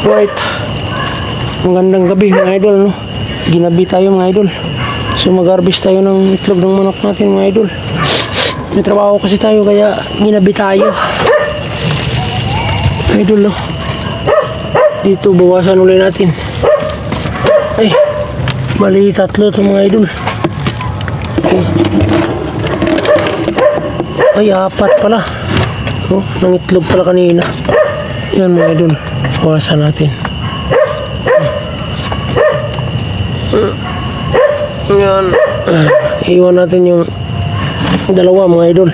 Right. Magandang gabi mga idol, no? Ginabi tayo mga idol. So mag-harvest tayo ng itlog ng manok natin mga idol. May trabaho kasi tayo kaya ginabi tayo. Idol, no? Dito bawasan ulit natin. Ay, bali tatlo ito mga idol. Okay. Ay, apat pala. Oh, nang itlog pala kanina. Yan mga idol, bawasan natin. Yan. Iwan natin yung dalawa mga idol.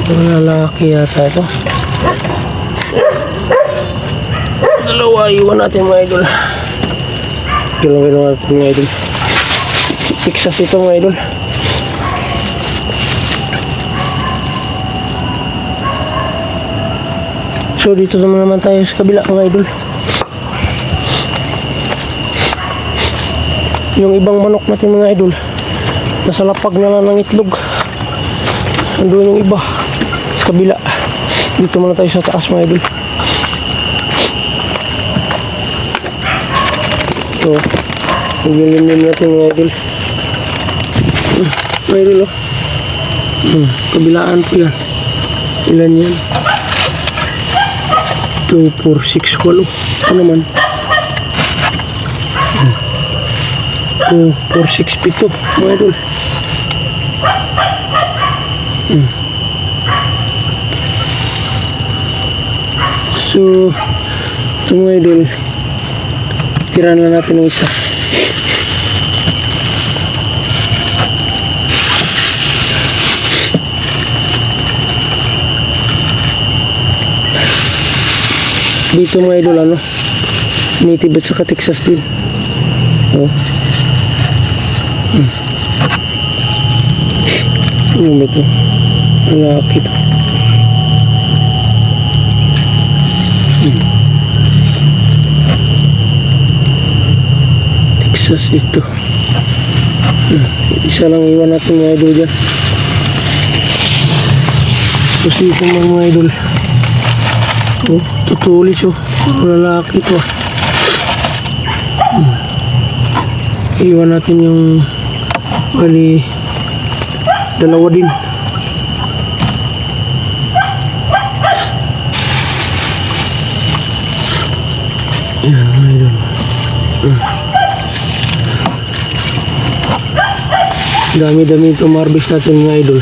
Lalaki yata ito. Dalawa, iwan natin mga idol. Iwan natin mga idol. Texas ito mga idol. So dito naman tayo sa kabila mga idol. Yung ibang manok natin mga idol, nasa lapag na lang ng itlog. Andun yung iba sa kabila. Dito muna tayo sa taas mga idol. So nagilimin natin mga idol. Mga idol, oh. Kabilaan po yan. Ilan yan? 2, 4, 6, 8. Ito naman 2, 4, 6, 7 mga idol. So ito mga idol, tira na natin ng isa. Dito mga idol, ano, native at saka Texas din. Oh. Ano ba ito? Malaki ito. Texas ito. Isa lang iwan natin mga idol dyan. Tapos dito mga idol. Oh, tutulis, oh. Lalaki ito. Iwan natin yung bali dalawa din. Yan mga idol. Dami-dami ito marbis natin mga idol.